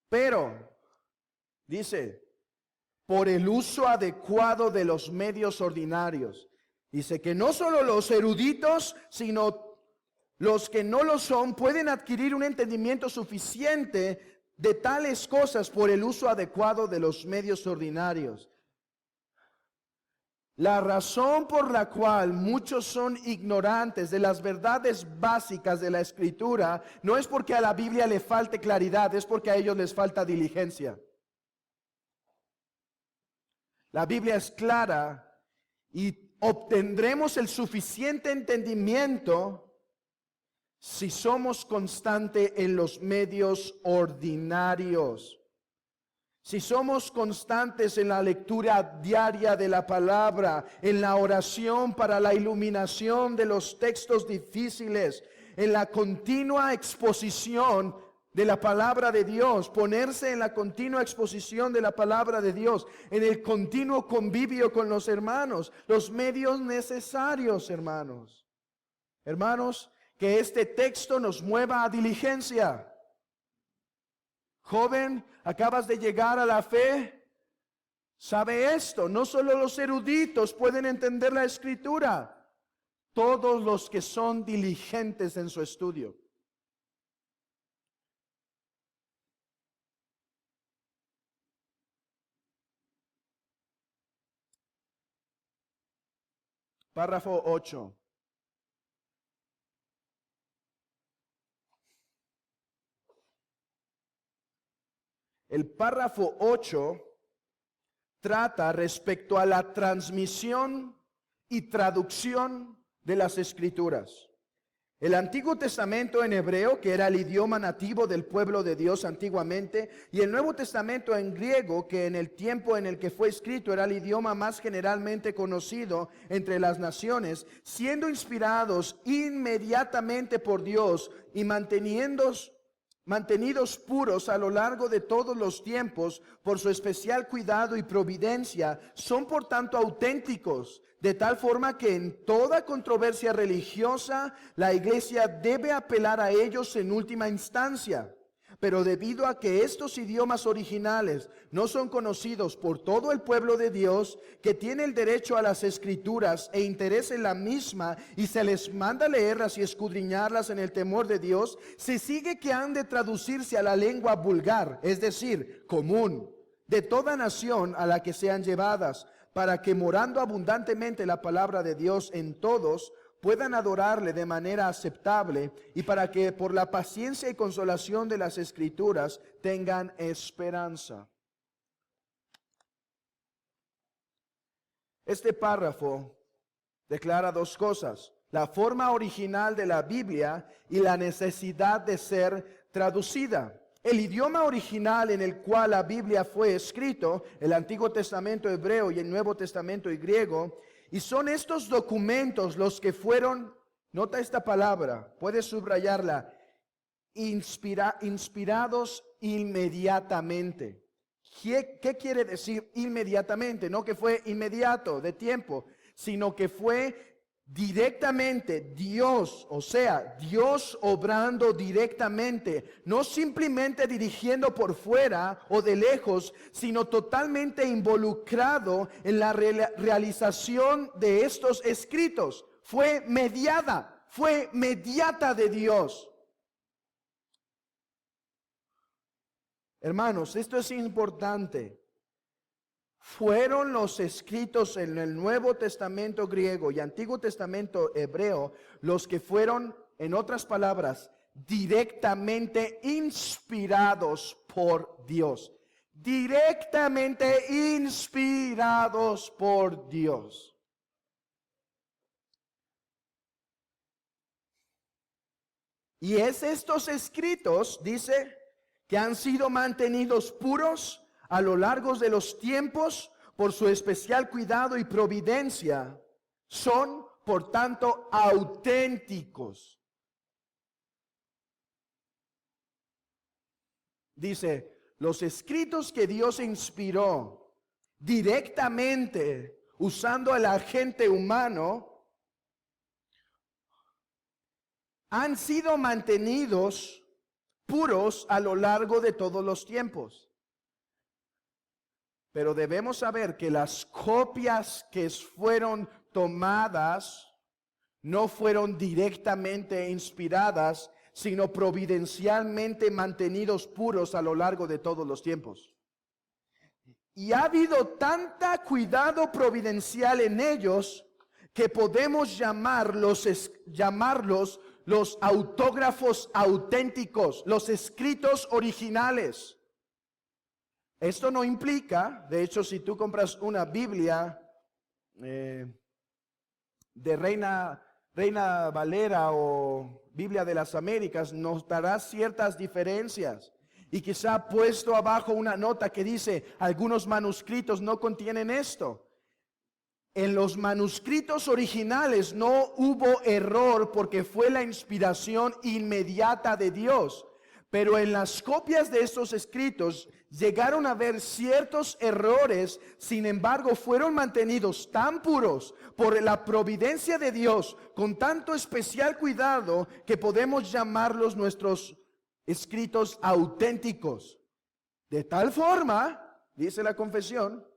Pero, dice, por el uso adecuado de los medios ordinarios. Dice que no solo los eruditos, sino los que no lo son, pueden adquirir un entendimiento suficiente de tales cosas por el uso adecuado de los medios ordinarios. La razón por la cual muchos son ignorantes de las verdades básicas de la Escritura no es porque a la Biblia le falte claridad, es porque a ellos les falta diligencia. La Biblia es clara y obtendremos el suficiente entendimiento si somos constantes en los medios ordinarios. Si somos constantes en la lectura diaria de la palabra, en la oración para la iluminación de los textos difíciles, en la continua exposición de la palabra de Dios, ponerse en la continua exposición de la palabra de Dios, en el continuo convivio con los hermanos, los medios necesarios, hermanos. Hermanos, que este texto nos mueva a diligencia. Joven, acabas de llegar a la fe. Sabe esto, no solo los eruditos pueden entender la Escritura, todos los que son diligentes en su estudio. Párrafo 8. El párrafo 8 trata respecto a la transmisión y traducción de las Escrituras. El Antiguo Testamento en hebreo, que era el idioma nativo del pueblo de Dios antiguamente, y el Nuevo Testamento en griego, que en el tiempo en el que fue escrito era el idioma más generalmente conocido entre las naciones, siendo inspirados inmediatamente por Dios y mantenidos puros a lo largo de todos los tiempos por su especial cuidado y providencia, son por tanto auténticos, de tal forma que en toda controversia religiosa la iglesia debe apelar a ellos en última instancia. Pero debido a que estos idiomas originales no son conocidos por todo el pueblo de Dios, que tiene el derecho a las Escrituras e interés en la misma, y se les manda leerlas y escudriñarlas en el temor de Dios, se sigue que han de traducirse a la lengua vulgar, es decir, común, de toda nación a la que sean llevadas, para que morando abundantemente la palabra de Dios en todos, puedan adorarle de manera aceptable, y para que por la paciencia y consolación de las Escrituras tengan esperanza. Este párrafo declara dos cosas: la forma original de la Biblia y la necesidad de ser traducida. El idioma original en el cual la Biblia fue escrito, el Antiguo Testamento hebreo y el Nuevo Testamento griego, y son estos documentos los que fueron, nota esta palabra, puedes subrayarla, inspirados inmediatamente. ¿Qué quiere decir inmediatamente? No que fue inmediato, de tiempo, sino que fue directamente Dios, o sea, Dios obrando directamente, no simplemente dirigiendo por fuera o de lejos, sino totalmente involucrado en la realización de estos escritos. Fue mediada de Dios. Hermanos, esto es importante. Fueron los escritos en el Nuevo Testamento griego y Antiguo Testamento hebreo los que fueron, en otras palabras, directamente inspirados por Dios. Directamente inspirados por Dios. Y es estos escritos, dice, que han sido mantenidos puros a lo largo de los tiempos por su especial cuidado y providencia, son por tanto auténticos. Dice, los escritos que Dios inspiró directamente usando al agente humano han sido mantenidos puros a lo largo de todos los tiempos. Pero debemos saber que las copias que fueron tomadas no fueron directamente inspiradas, sino providencialmente mantenidos puros a lo largo de todos los tiempos. Y ha habido tanta cuidado providencial en ellos que podemos llamarlos los autógrafos auténticos, los escritos originales. Esto no implica, de hecho, si tú compras una Biblia de Reina Valera o Biblia de las Américas, notarás ciertas diferencias. Y quizá puesto abajo una nota que dice, algunos manuscritos no contienen esto. En los manuscritos originales no hubo error porque fue la inspiración inmediata de Dios. Pero en las copias de estos escritos llegaron a haber ciertos errores, sin embargo fueron mantenidos tan puros por la providencia de Dios, con tanto especial cuidado, que podemos llamarlos nuestros escritos auténticos. De tal forma, dice la confesión,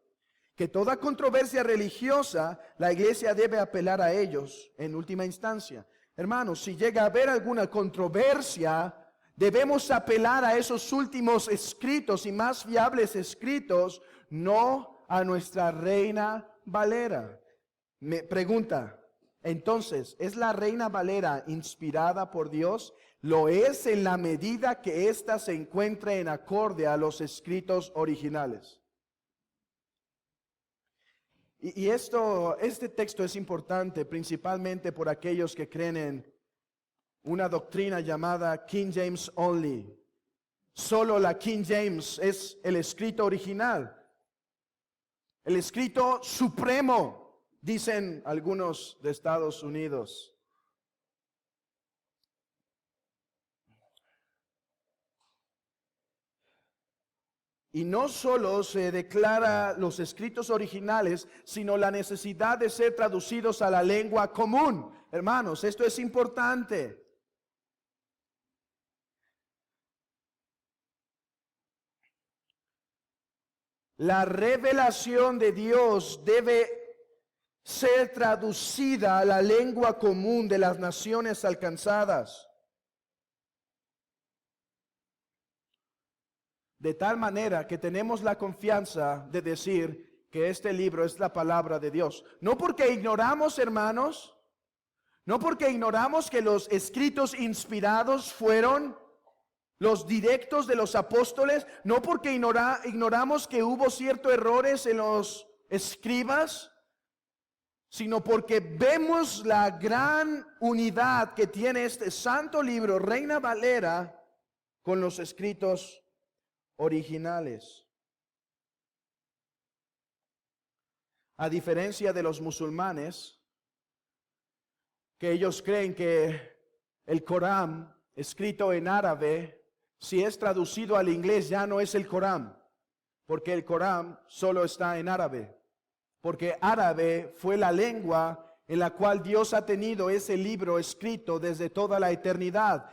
que toda controversia religiosa, la iglesia debe apelar a ellos en última instancia. Hermanos, si llega a haber alguna controversia, debemos apelar a esos últimos escritos y más fiables escritos, no a nuestra Reina Valera. Me pregunta, entonces, ¿es la Reina Valera inspirada por Dios? Lo es en la medida que ésta se encuentre en acorde a los escritos originales. Este texto es importante principalmente por aquellos que creen en una doctrina llamada King James Only. Solo la King James es el escrito original, el escrito supremo, dicen algunos de Estados Unidos. Y no solo se declara los escritos originales, sino la necesidad de ser traducidos a la lengua común. Hermanos, esto es importante. La revelación de Dios debe ser traducida a la lengua común de las naciones alcanzadas. De tal manera que tenemos la confianza de decir que este libro es la palabra de Dios. No porque ignoramos, hermanos, no porque ignoramos que los escritos inspirados fueron los directos de los apóstoles, no porque ignoramos que hubo ciertos errores en los escribas, sino porque vemos la gran unidad que tiene este santo libro, Reina Valera, con los escritos originales. A diferencia de los musulmanes, que ellos creen que el Corán, escrito en árabe, si es traducido al inglés ya no es el Corán, porque el Corán solo está en árabe, porque árabe fue la lengua en la cual Dios ha tenido ese libro escrito desde toda la eternidad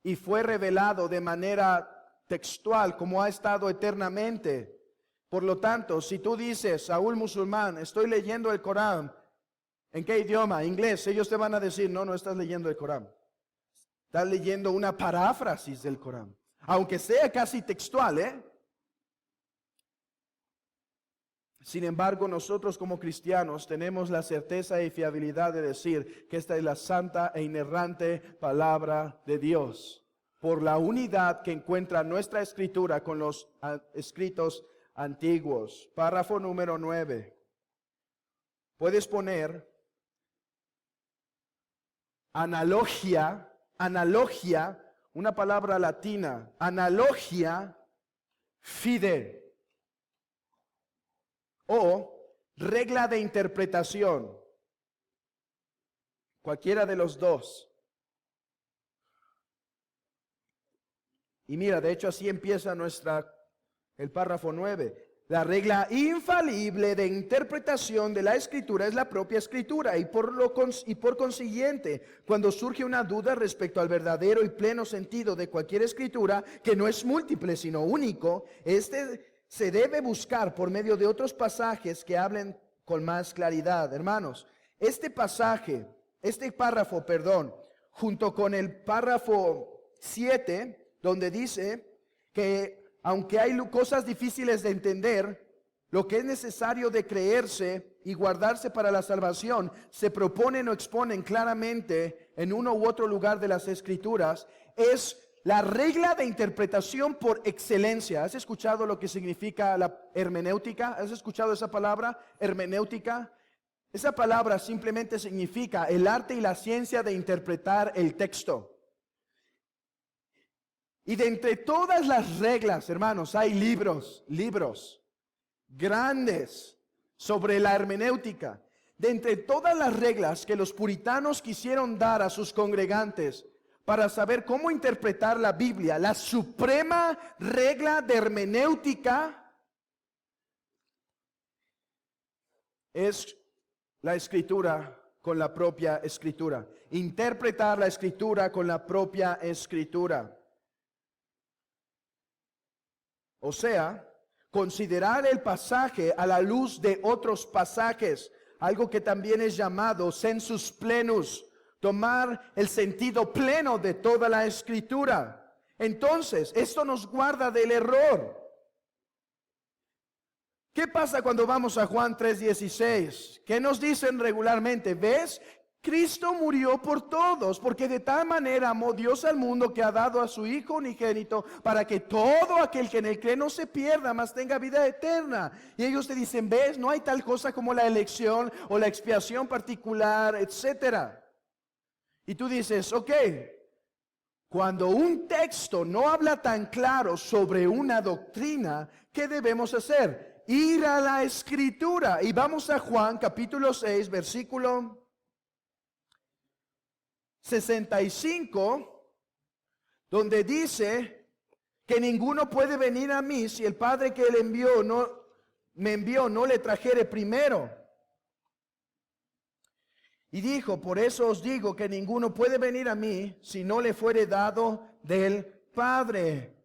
y fue revelado de manera textual como ha estado eternamente. Por lo tanto, si tú dices a un musulmán, estoy leyendo el Corán, ¿en qué idioma? Inglés. Ellos te van a decir, no estás leyendo el Corán. Estás leyendo una paráfrasis del Corán, aunque sea casi textual, Sin embargo, nosotros como cristianos tenemos la certeza y fiabilidad de decir que esta es la santa e inerrante palabra de Dios, por la unidad que encuentra nuestra escritura con los escritos antiguos. Párrafo número 9. Puedes poner analogia, una palabra latina, analogia fide, o regla de interpretación, cualquiera de los dos. Y mira, de hecho así empieza el párrafo 9. La regla infalible de interpretación de la Escritura es la propia Escritura y por consiguiente, cuando surge una duda respecto al verdadero y pleno sentido de cualquier Escritura, que no es múltiple sino único, se debe buscar por medio de otros pasajes que hablen con más claridad. Hermanos, este párrafo, junto con el párrafo 7, donde dice que aunque hay cosas difíciles de entender, lo que es necesario de creerse y guardarse para la salvación, se proponen o exponen claramente en uno u otro lugar de las Escrituras, es la regla de interpretación por excelencia. ¿Has escuchado lo que significa la hermenéutica? ¿Has escuchado esa palabra, hermenéutica? Esa palabra simplemente significa el arte y la ciencia de interpretar el texto. Y de entre todas las reglas, hermanos, hay libros grandes sobre la hermenéutica. De entre todas las reglas que los puritanos quisieron dar a sus congregantes para saber cómo interpretar la Biblia, la suprema regla de hermenéutica es la Escritura con la propia Escritura. Interpretar la Escritura con la propia Escritura. O sea, considerar el pasaje a la luz de otros pasajes, algo que también es llamado sensus plenus, tomar el sentido pleno de toda la Escritura. Entonces, esto nos guarda del error. ¿Qué pasa cuando vamos a Juan 3:16? ¿Qué nos dicen regularmente? ¿Ves Cristo murió por todos, porque de tal manera amó Dios al mundo que ha dado a su Hijo unigénito para que todo aquel que en él cree no se pierda, mas tenga vida eterna. Y ellos te dicen, ves, no hay tal cosa como la elección o la expiación particular, etcétera. Y tú dices, ok, cuando un texto no habla tan claro sobre una doctrina, ¿qué debemos hacer? Ir a la Escritura. Y vamos a Juan capítulo 6, versículo 65, donde dice que ninguno puede venir a mí si el Padre que me envió no le trajere primero. Y dijo, por eso os digo que ninguno puede venir a mí si no le fuere dado del Padre.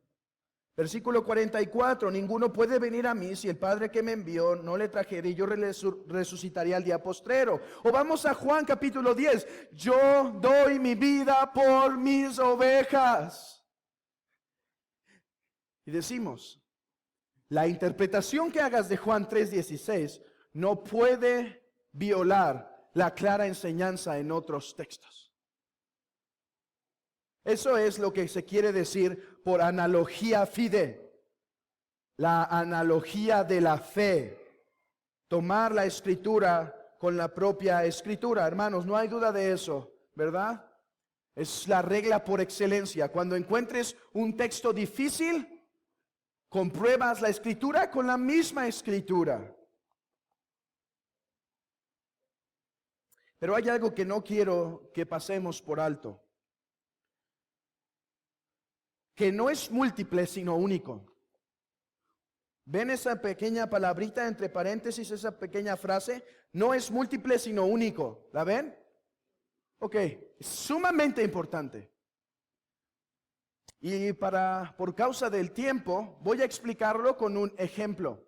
Versículo 44, ninguno puede venir a mí si el Padre que me envió no le trajere y yo resucitaría al día postrero. O vamos a Juan capítulo 10, yo doy mi vida por mis ovejas. Y decimos, la interpretación que hagas de Juan 3:16 no puede violar la clara enseñanza en otros textos. Eso es lo que se quiere decir por analogía fide, la analogía de la fe. Tomar la escritura con la propia escritura. Hermanos, no hay duda de eso, ¿verdad? Es la regla por excelencia. Cuando encuentres un texto difícil, compruebas la escritura con la misma escritura. Pero hay algo que no quiero que pasemos por alto, que no es múltiple sino único. ¿Ven esa pequeña palabrita entre paréntesis, esa pequeña frase? No es múltiple sino único. ¿La ven? Ok, es sumamente importante. Y por causa del tiempo, voy a explicarlo con un ejemplo.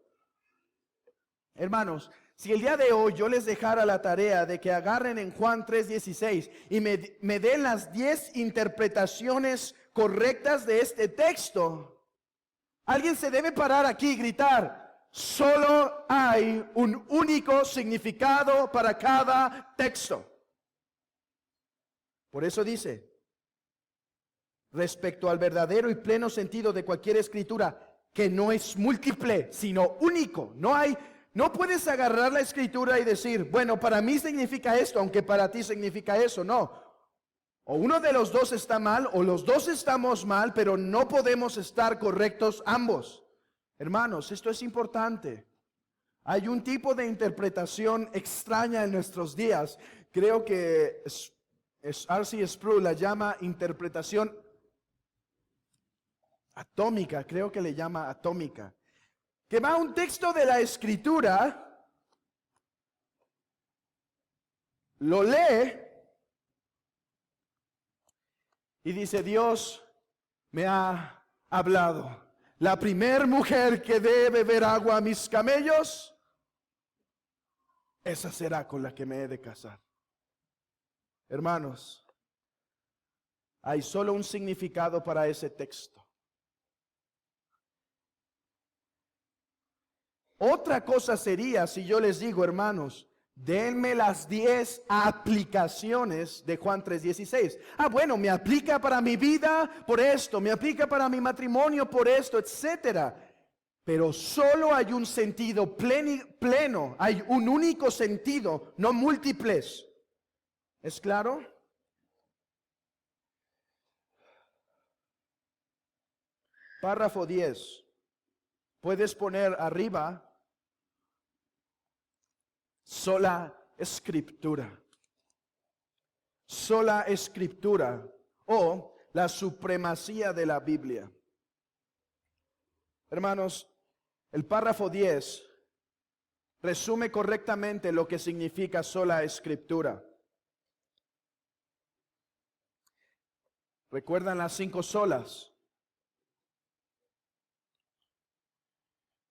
Hermanos, si el día de hoy yo les dejara la tarea de que agarren en Juan 3:16 y me den las 10 interpretaciones correctas de este texto, alguien se debe parar aquí y gritar, solo hay un único significado para cada texto. Por eso dice, respecto al verdadero y pleno sentido de cualquier escritura, que no es múltiple, sino único. No puedes agarrar la escritura y decir, bueno, para mí significa esto, aunque para ti significa eso. No. O uno de los dos está mal, o los dos estamos mal, pero no podemos estar correctos ambos. Hermanos, esto es importante. Hay un tipo de interpretación extraña en nuestros días. Creo que R.C. Sproul la llama interpretación atómica, creo que le llama atómica. Que va a un texto de la escritura, lo lee y dice, Dios me ha hablado. La primer mujer que dé beber agua a mis camellos, esa será con la que me he de casar. Hermanos, hay solo un significado para ese texto. Otra cosa sería si yo les digo, hermanos, denme las 10 aplicaciones de Juan 3:16. Bueno, me aplica para mi vida por esto, me aplica para mi matrimonio por esto, etcétera. Pero solo hay un sentido pleno, hay un único sentido, no múltiples. ¿Es claro? Párrafo 10. Puedes poner arriba sola escritura. Sola escritura o la supremacía de la Biblia. Hermanos, el párrafo 10 resume correctamente lo que significa sola escritura. ¿Recuerdan las 5 solas?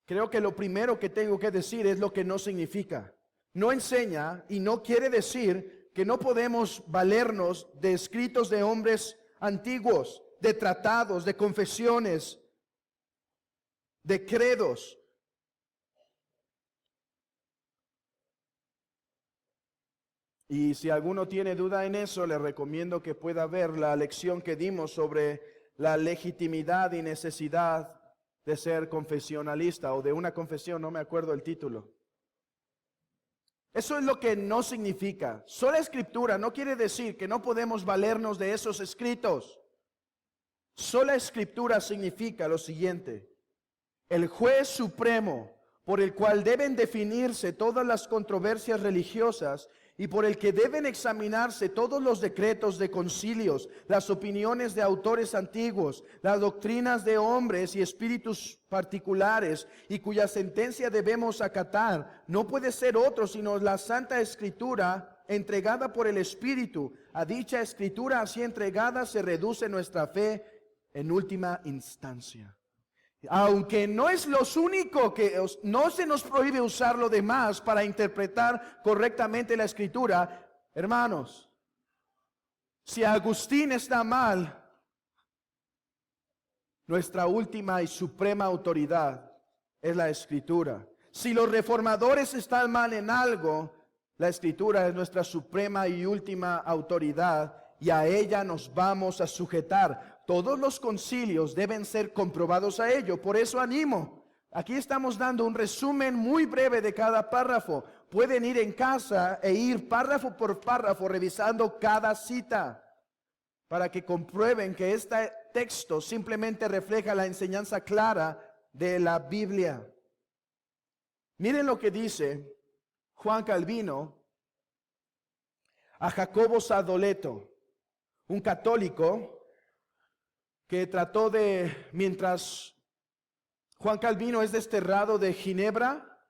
Creo que lo primero que tengo que decir es lo que no significa. No enseña y no quiere decir que no podemos valernos de escritos de hombres antiguos, de tratados, de confesiones, de credos. Y si alguno tiene duda en eso, le recomiendo que pueda ver la lección que dimos sobre la legitimidad y necesidad de ser confesionalista o de una confesión, no me acuerdo el título. Eso es lo que no significa. Sola escritura no quiere decir que no podemos valernos de esos escritos. Sola escritura significa lo siguiente: el juez supremo por el cual deben definirse todas las controversias religiosas y por el que deben examinarse todos los decretos de concilios, las opiniones de autores antiguos, las doctrinas de hombres y espíritus particulares, y cuya sentencia debemos acatar, no puede ser otro sino la Santa Escritura entregada por el Espíritu. A dicha Escritura así entregada se reduce nuestra fe en última instancia. Aunque no es lo único que no se nos prohíbe usar lo demás para interpretar correctamente la Escritura, hermanos, si Agustín está mal, nuestra última y suprema autoridad es la Escritura. Si los reformadores están mal en algo, la Escritura es nuestra suprema y última autoridad y a ella nos vamos a sujetar. Todos los concilios deben ser comprobados a ello. Por eso animo. Aquí estamos dando un resumen muy breve de cada párrafo. Pueden ir en casa e ir párrafo por párrafo revisando cada cita para que comprueben que este texto simplemente refleja la enseñanza clara de la Biblia. Miren lo que dice Juan Calvino a Jacobo Sadoleto, un católico que trató de, mientras Juan Calvino es desterrado de Ginebra,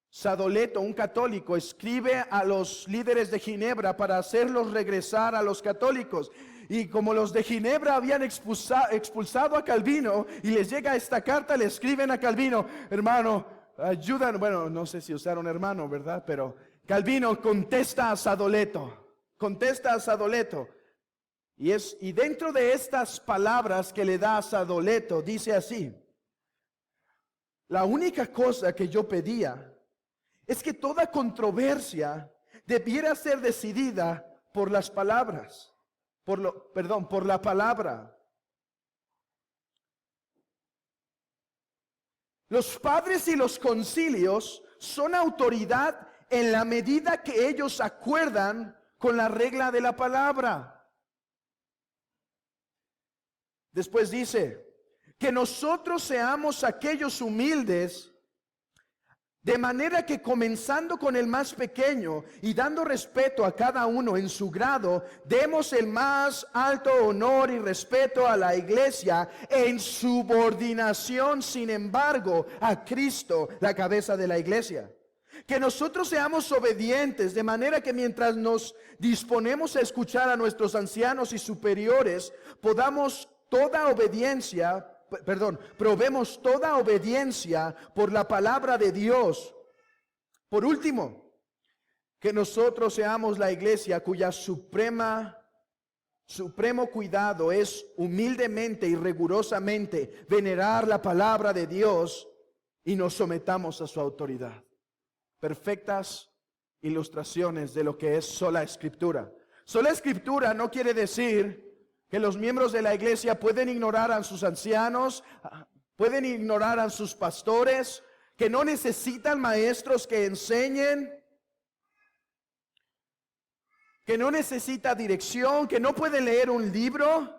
Sadoleto, un católico, escribe a los líderes de Ginebra para hacerlos regresar a los católicos. Y como los de Ginebra habían expulsado a Calvino y les llega esta carta, le escriben a Calvino: hermano, ayudan. Bueno, no sé si usaron hermano, ¿verdad? Pero Calvino contesta a Sadoleto, Y dentro de estas palabras que le da a Sadoleto, dice así: la única cosa que yo pedía es que toda controversia debiera ser decidida por las palabras, por la palabra. Los padres y los concilios son autoridad en la medida que ellos acuerdan con la regla de la palabra. Después dice, que nosotros seamos aquellos humildes, de manera que comenzando con el más pequeño y dando respeto a cada uno en su grado, demos el más alto honor y respeto a la iglesia en subordinación, sin embargo, a Cristo, la cabeza de la iglesia. Que nosotros seamos obedientes, de manera que mientras nos disponemos a escuchar a nuestros ancianos y superiores, probemos toda obediencia por la palabra de Dios. Por último, que nosotros seamos la iglesia cuya supremo cuidado es humildemente y rigurosamente venerar la palabra de Dios y nos sometamos a su autoridad. Perfectas ilustraciones de lo que es sola escritura. Sola escritura no quiere decir que los miembros de la iglesia pueden ignorar a sus ancianos, pueden ignorar a sus pastores, que no necesitan maestros que enseñen, que no necesita dirección, que no pueden leer un libro.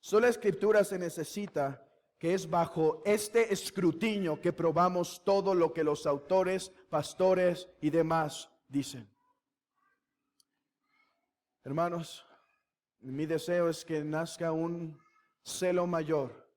Sola escritura se necesita, que es bajo este escrutinio que probamos todo lo que los autores, pastores y demás dicen. Hermanos, mi deseo es que nazca un celo mayor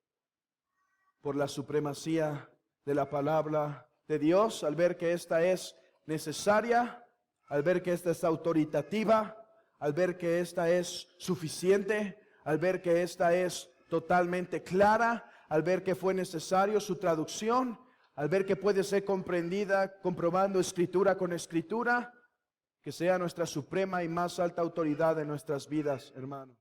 por la supremacía de la palabra de Dios, al ver que esta es necesaria, al ver que esta es autoritativa, al ver que esta es suficiente, al ver que esta es totalmente clara, al ver que fue necesario su traducción, al ver que puede ser comprendida comprobando escritura con escritura. Que sea nuestra suprema y más alta autoridad en nuestras vidas, hermanos.